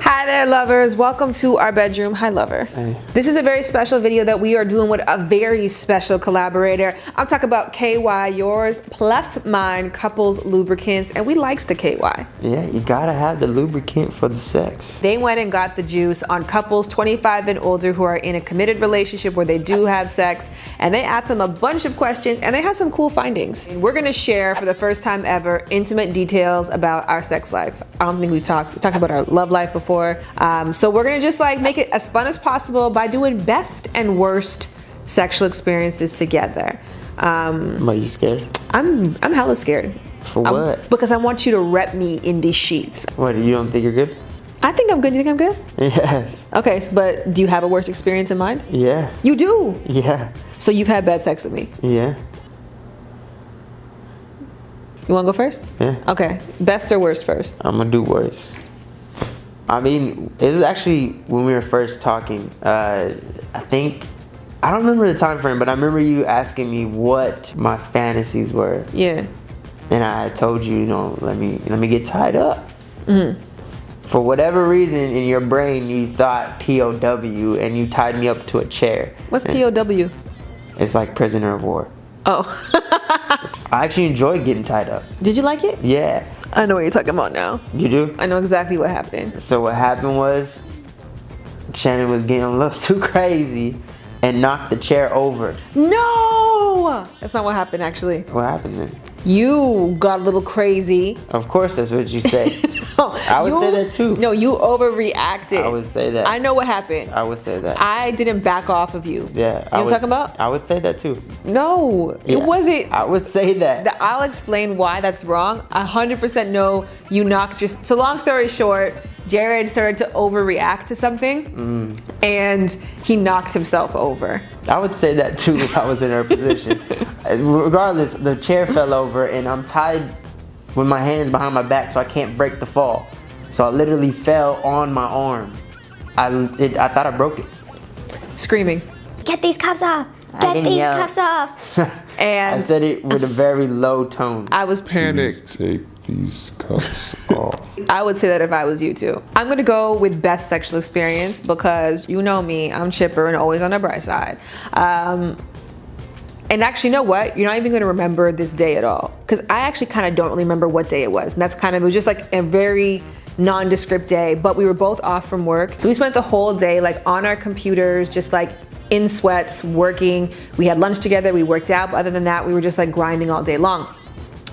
Hi there, lovers. Welcome to our bedroom. Hi, lover. Hey. This is a very special video that we are doing with a very special collaborator. I'm talking about KY, yours plus mine, couples lubricants, and we likes the KY. Yeah, you gotta have the lubricant for the sex. They went and got the juice on couples 25 and older who are in a committed relationship where they do have sex, and they asked them a bunch of questions, and they had some cool findings. And we're gonna share for the first time ever intimate details about our sex life. I don't think we talked about our love life before. So we're gonna just like make it as fun as possible by doing best and worst sexual experiences together. Are you scared? I'm hella scared. For what? Because I want you to rep me in these sheets. What, you don't think you're good? I think I'm good. You think I'm good? Yes. Okay, but do you have a worst experience in mind? Yeah. You do? Yeah. So you've had bad sex with me. Yeah. You wanna go first? Yeah. Okay, best or worst first? I'm gonna do worse. I mean, it was actually when we were first talking, I don't remember the time frame, but I remember you asking me what my fantasies were. Yeah. And I told you, let me get tied up. Mm-hmm. For whatever reason in your brain, you thought POW and you tied me up to a chair. What's And POW? It's like prisoner of war. Oh. I actually enjoyed getting tied up. Did you like it? Yeah. I know what you're talking about now. You do? I know exactly what happened. So what happened was Shannon was getting a little too crazy and knocked the chair over. No! That's not what happened actually. What happened then? You got a little crazy. Of course that's what you say. I would say that too. No, you overreacted. I would say that. I know what happened. I would say that. I didn't back off of you. Yeah. You know what I'm talking about? I would say that too. No, it Yeah. wasn't. I would say that. I'll explain why that's wrong. I 100% know you knocked your... So long story short, Jared started to overreact to something and he knocked himself over. I would say that too if I was in her position. Regardless, the chair fell over and I'm tied with my hands behind my back so I can't break the fall. So I literally fell on my arm. I thought I broke it. Screaming. Get these cuffs off! I Get didn't these yell. cuffs off! And I said it with a very low tone. I was Please take these cuffs off. I would say that if I was you too. I'm gonna go with best sexual experience because you know me, I'm chipper and always on the bright side. And actually, you know what? You're not even gonna remember this day at all. Because I actually kind of don't really remember what day it was. And that's it was just like a very nondescript day, but we were both off from work. So we spent the whole day like on our computers, just like in sweats, working. We had lunch together, we worked out, but other than that, we were just like grinding all day long.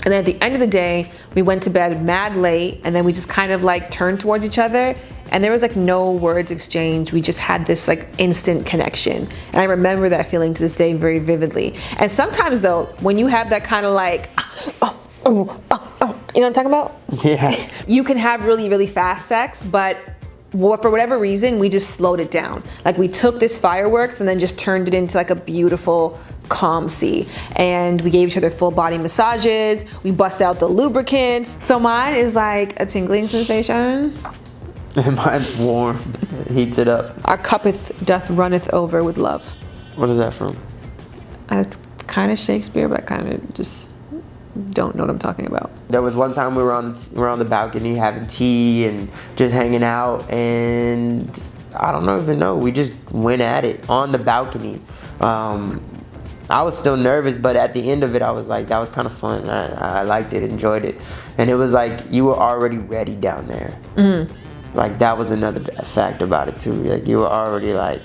And then at the end of the day, we went to bed mad late, and then we just kind of like turned towards each other, and there was like no words exchanged. We just had this like instant connection. And I remember that feeling to this day very vividly. And sometimes though, when you have that kind of like, you know what I'm talking about? Yeah. You can have really, really fast sex, but for whatever reason, we just slowed it down. Like we took this fireworks and then just turned it into like a beautiful calm sea. And we gave each other full body massages. We busted out the lubricants. So mine is like a tingling sensation. And mine's warm. Heats it up. Our cuppeth doth runneth over with love. What is that from? It's kind of Shakespeare, but kind of just don't know what I'm talking about. There was one time we were on the balcony having tea and just hanging out, and I don't even know. We just went at it on the balcony. I was still nervous, but at the end of it, I was like, that was kind of fun. I liked it, enjoyed it, and it was like you were already ready down there. Like that was another fact about it too. Like you were already like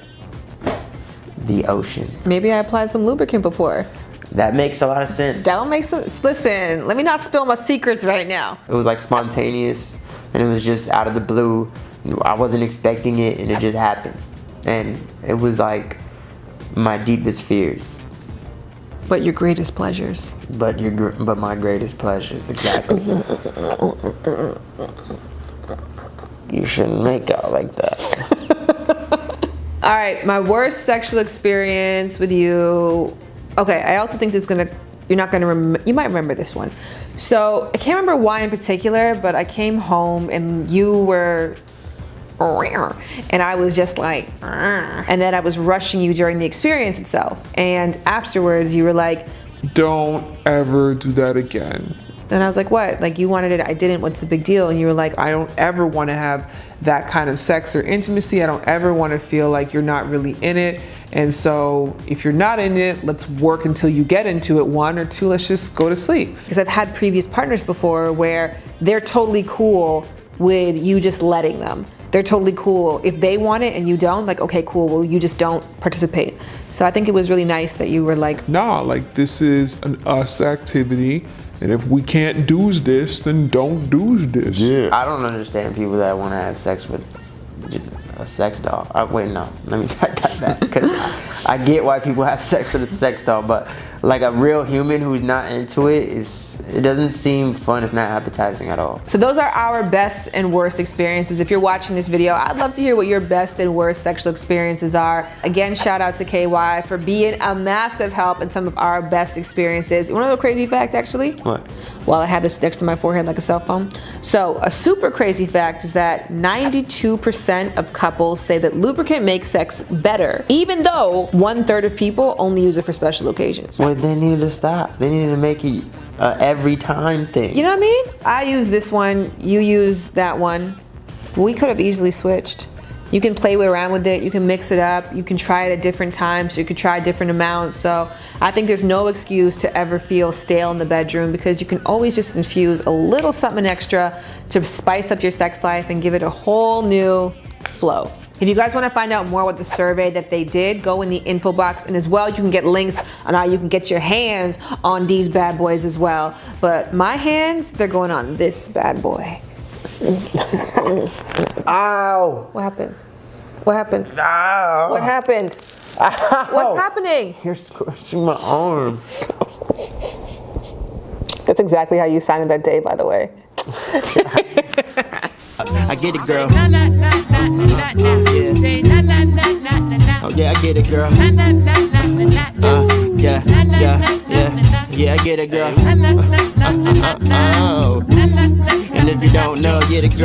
the ocean. Maybe I applied some lubricant before. That makes a lot of sense. That one makes sense. Listen, let me not spill my secrets right now. It was like spontaneous, and it was just out of the blue. I wasn't expecting it, and it just happened. And it was like my deepest fears, But your greatest pleasures. but my greatest pleasures. Exactly. You shouldn't make out like that. All right, my worst sexual experience with you. Okay, I also think you're not gonna remember, you might remember this one. So I can't remember why in particular, but I came home and you were, and I was just like, and then I was rushing you during the experience itself. And afterwards you were like, Don't ever do that again. And I was like, what? Like, you wanted it, I didn't, what's the big deal? And you were like, I don't ever want to have that kind of sex or intimacy. I don't ever want to feel like you're not really in it. And so if you're not in it, let's work until you get into it. 1 or 2, let's just go to sleep. because I've had previous partners before where they're totally cool with you just letting them. They're totally cool. If they want it and you don't, like, okay, cool, well, you just don't participate. So I think it was really nice that you were like, Nah, like this is an us activity, and if we can't do this, then don't do this. Yeah. I don't understand people that want to have sex with a sex doll. Wait, no. Let me cut that. Because I get why people have sex with a sex doll, but like a real human who's not into it, it doesn't seem fun. It's not appetizing at all. so those are our best and worst experiences. If you're watching this video, I'd love to hear what your best and worst sexual experiences are. Again, shout out to KY for being a massive help in some of our best experiences. You want to know a crazy fact, actually? What? Well, I had this next to my forehead like a cell phone. So a super crazy fact is that 92% of couples say that lubricant makes sex better, even though 1/3 of people only use it for special occasions. Well, they needed to stop. They needed to make it every time thing. You know what I mean? I use this one, you use that one. We could have easily switched. You can play around with it, you can mix it up, you can try it at different times, you could try different amounts. So I think there's no excuse to ever feel stale in the bedroom, because you can always just infuse a little something extra to spice up your sex life and give it a whole new flow. If you guys want to find out more about the survey that they did, go in the info box, and as well you can get links on how you can get your hands on these bad boys as well. But my hands, they're going on this bad boy. Ow! What happened? What happened? Ow! What happened? Ow! What's happening? You're squishing my arm. That's exactly how you sounded that day, by the way. I get it, girl. Oh yeah, I get it, girl. Yeah, I get it, girl. Oh, and if you don't know, get it, girl.